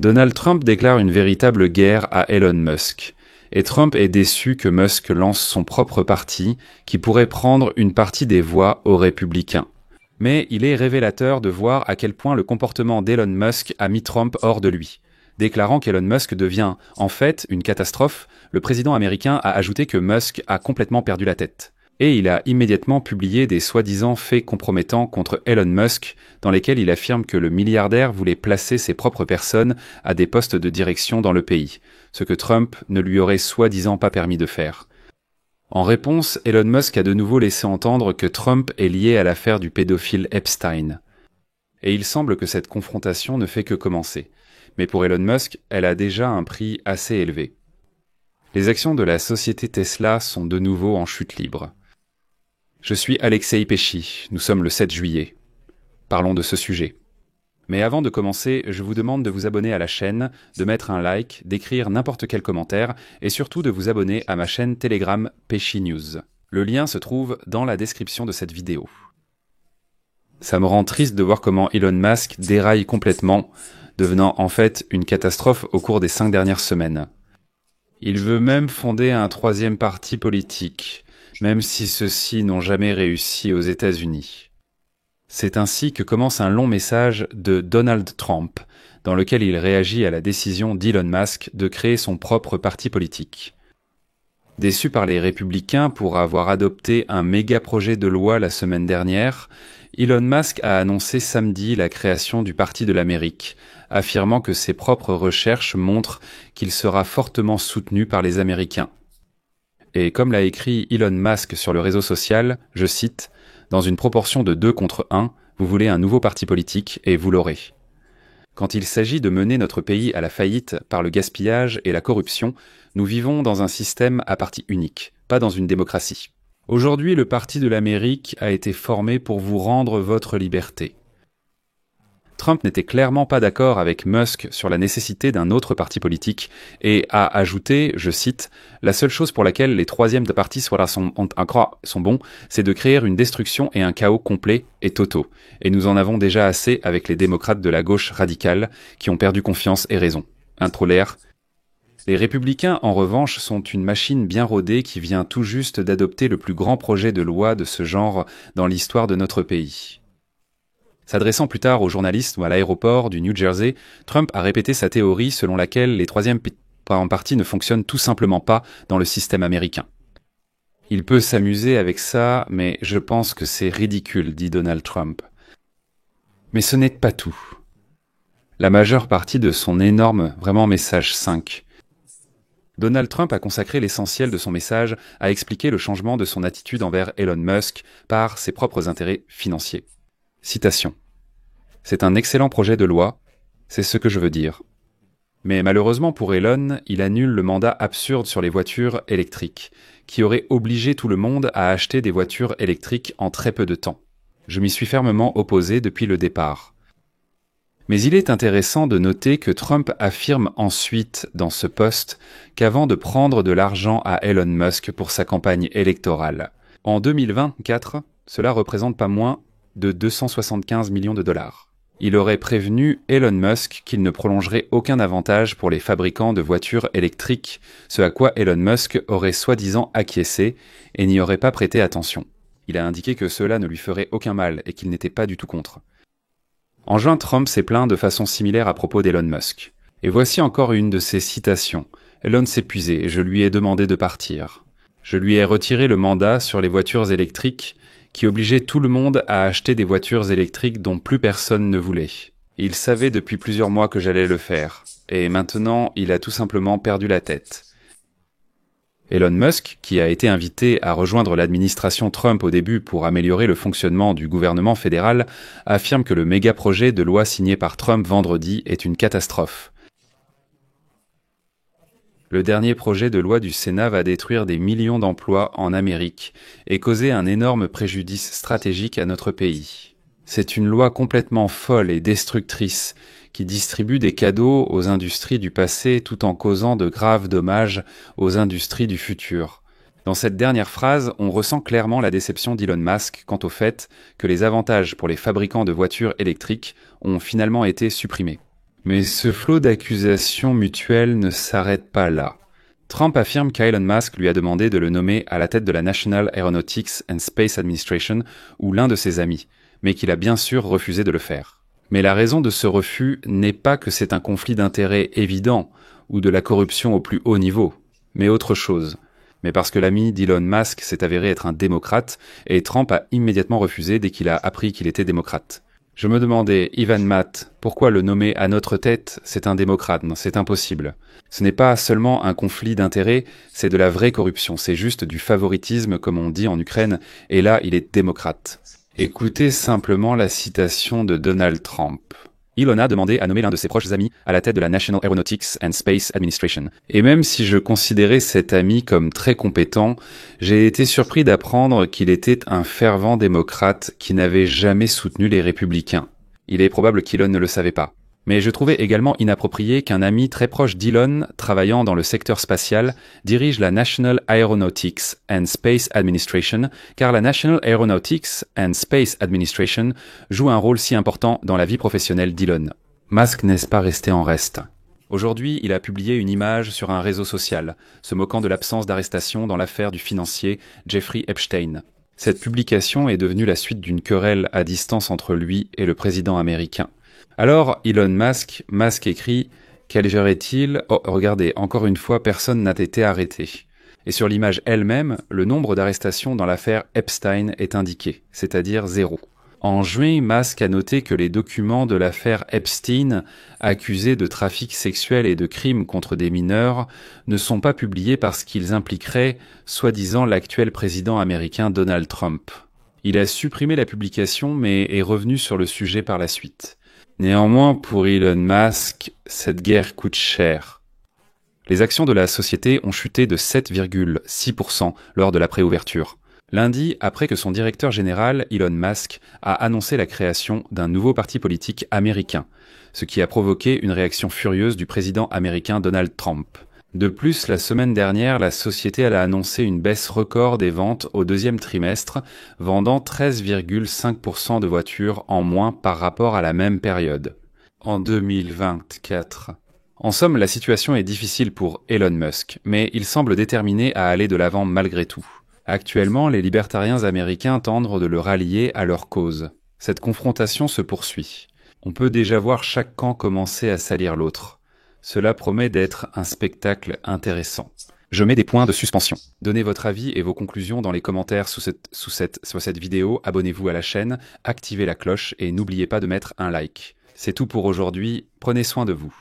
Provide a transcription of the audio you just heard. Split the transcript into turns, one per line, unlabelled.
Donald Trump déclare une véritable guerre à Elon Musk. Et Trump est déçu que Musk lance son propre parti, qui pourrait prendre une partie des voix aux républicains. Mais il est révélateur de voir à quel point le comportement d'Elon Musk a mis Trump hors de lui. Déclarant qu'Elon Musk devient, en fait, une catastrophe, le président américain a ajouté que Musk a complètement perdu la tête. Et il a immédiatement publié des soi-disant faits compromettants contre Elon Musk, dans lesquels il affirme que le milliardaire voulait placer ses propres personnes à des postes de direction dans le pays, ce que Trump ne lui aurait soi-disant pas permis de faire. En réponse, Elon Musk a de nouveau laissé entendre que Trump est lié à l'affaire du pédophile Epstein. Et il semble que cette confrontation ne fait que commencer. Mais pour Elon Musk, elle a déjà un prix assez élevé. Les actions de la société Tesla sont de nouveau en chute libre. Je suis Alexei Pesci, nous sommes le 7 juillet. Parlons de ce sujet. Mais avant de commencer, je vous demande de vous abonner à la chaîne, de mettre un like, d'écrire n'importe quel commentaire et surtout de vous abonner à ma chaîne Telegram Pesci News. Le lien se trouve dans la description de cette vidéo. Ça me rend triste de voir comment Elon Musk déraille complètement, devenant en fait une catastrophe au cours des 5 dernières semaines. Il veut même fonder un 3e parti politique, même si ceux-ci n'ont jamais réussi aux États-Unis. C'est ainsi que commence un long message de Donald Trump, dans lequel il réagit à la décision d'Elon Musk de créer son propre parti politique. Déçu par les républicains pour avoir adopté un méga projet de loi la semaine dernière, Elon Musk a annoncé samedi la création du Parti de l'Amérique, affirmant que ses propres recherches montrent qu'il sera fortement soutenu par les Américains. Et comme l'a écrit Elon Musk sur le réseau social, je cite, « Dans une proportion de 2 contre 1, vous voulez un nouveau parti politique et vous l'aurez. » Quand il s'agit de mener notre pays à la faillite par le gaspillage et la corruption, nous vivons dans un système à parti unique, pas dans une démocratie. Aujourd'hui, le Parti de l'Amérique a été formé pour vous rendre votre liberté. Trump n'était clairement pas d'accord avec Musk sur la nécessité d'un autre parti politique et a ajouté, je cite, « La seule chose pour laquelle les 3e partis sont bons, c'est de créer une destruction et un chaos complet et totaux. Et nous en avons déjà assez avec les démocrates de la gauche radicale qui ont perdu confiance et raison. » Introlaire. Les républicains, en revanche, sont une machine bien rodée qui vient tout juste d'adopter le plus grand projet de loi de ce genre dans l'histoire de notre pays. S'adressant plus tard aux journalistes ou à l'aéroport du New Jersey, Trump a répété sa théorie selon laquelle les 3e partis ne fonctionnent tout simplement pas dans le système américain. Il peut s'amuser avec ça, mais je pense que c'est ridicule, dit Donald Trump. Mais ce n'est pas tout. La majeure partie de son énorme, message 5. Donald Trump a consacré l'essentiel de son message à expliquer le changement de son attitude envers Elon Musk par ses propres intérêts financiers. Citation. « C'est un excellent projet de loi, c'est ce que je veux dire. Mais malheureusement pour Elon, il annule le mandat absurde sur les voitures électriques, qui aurait obligé tout le monde à acheter des voitures électriques en très peu de temps. Je m'y suis fermement opposé depuis le départ. » Mais il est intéressant de noter que Trump affirme ensuite dans ce post qu'avant de prendre de l'argent à Elon Musk pour sa campagne électorale, en 2024, cela représente pas moins de 275 millions de dollars. Il aurait prévenu Elon Musk qu'il ne prolongerait aucun avantage pour les fabricants de voitures électriques, ce à quoi Elon Musk aurait soi-disant acquiescé et n'y aurait pas prêté attention. Il a indiqué que cela ne lui ferait aucun mal et qu'il n'était pas du tout contre. En juin, Trump s'est plaint de façon similaire à propos d'Elon Musk. Et voici encore une de ses citations. « Elon s'est épuisé et je lui ai demandé de partir. Je lui ai retiré le mandat sur les voitures électriques qui obligeait tout le monde à acheter des voitures électriques dont plus personne ne voulait. Il savait depuis plusieurs mois que j'allais le faire. Et maintenant, il a tout simplement perdu la tête. » Elon Musk, qui a été invité à rejoindre l'administration Trump au début pour améliorer le fonctionnement du gouvernement fédéral, affirme que le méga-projet de loi signé par Trump vendredi est une catastrophe. Le dernier projet de loi du Sénat va détruire des millions d'emplois en Amérique et causer un énorme préjudice stratégique à notre pays. C'est une loi complètement folle et destructrice qui distribue des cadeaux aux industries du passé tout en causant de graves dommages aux industries du futur. Dans cette dernière phrase, on ressent clairement la déception d'Elon Musk quant au fait que les avantages pour les fabricants de voitures électriques ont finalement été supprimés. Mais ce flot d'accusations mutuelles ne s'arrête pas là. Trump affirme qu'Elon Musk lui a demandé de le nommer à la tête de la National Aeronautics and Space Administration ou l'un de ses amis, mais qu'il a bien sûr refusé de le faire. Mais la raison de ce refus n'est pas que c'est un conflit d'intérêts évident ou de la corruption au plus haut niveau, mais autre chose. Mais parce que l'ami d'Elon Musk s'est avéré être un démocrate et Trump a immédiatement refusé dès qu'il a appris qu'il était démocrate. Je me demandais, Ivan Matt, pourquoi le nommer à notre tête? C'est un démocrate, non, c'est impossible. Ce n'est pas seulement un conflit d'intérêts, c'est de la vraie corruption, c'est juste du favoritisme comme on dit en Ukraine, et là il est démocrate. Écoutez simplement la citation de Donald Trump. Elon a demandé à nommer l'un de ses proches amis à la tête de la National Aeronautics and Space Administration. Et même si je considérais cet ami comme très compétent, j'ai été surpris d'apprendre qu'il était un fervent démocrate qui n'avait jamais soutenu les républicains. Il est probable qu'Elon ne le savait pas. Mais je trouvais également inapproprié qu'un ami très proche d'Elon, travaillant dans le secteur spatial, dirige la National Aeronautics and Space Administration, car la National Aeronautics and Space Administration joue un rôle si important dans la vie professionnelle d'Elon. Musk n'est pas resté en reste. Aujourd'hui, il a publié une image sur un réseau social, se moquant de l'absence d'arrestation dans l'affaire du financier Jeffrey Epstein. Cette publication est devenue la suite d'une querelle à distance entre lui et le président américain. Alors, Elon Musk écrit « Quel genre est-il ? Oh, regardez, encore une fois, personne n'a été arrêté. » Et sur l'image elle-même, le nombre d'arrestations dans l'affaire Epstein est indiqué, c'est-à-dire 0. En juin, Musk a noté que les documents de l'affaire Epstein, accusés de trafic sexuel et de crimes contre des mineurs, ne sont pas publiés parce qu'ils impliqueraient, soi-disant, l'actuel président américain Donald Trump. Il a supprimé la publication, mais est revenu sur le sujet par la suite. Néanmoins, pour Elon Musk, cette guerre coûte cher. Les actions de la société ont chuté de 7,6% lors de la préouverture. Lundi, après que son directeur général, Elon Musk, a annoncé la création d'un nouveau parti politique américain, ce qui a provoqué une réaction furieuse du président américain Donald Trump. De plus, la semaine dernière, la société a annoncé une baisse record des ventes au deuxième trimestre, vendant 13,5% de voitures en moins par rapport à la même période. En 2024. En somme, la situation est difficile pour Elon Musk, mais il semble déterminé à aller de l'avant malgré tout. Actuellement, les libertariens américains tentent de le rallier à leur cause. Cette confrontation se poursuit. On peut déjà voir chaque camp commencer à salir l'autre. Cela promet d'être un spectacle intéressant. Je mets des points de suspension. Donnez votre avis et vos conclusions dans les commentaires sur cette vidéo, abonnez-vous à la chaîne, activez la cloche et n'oubliez pas de mettre un like. C'est tout pour aujourd'hui, prenez soin de vous.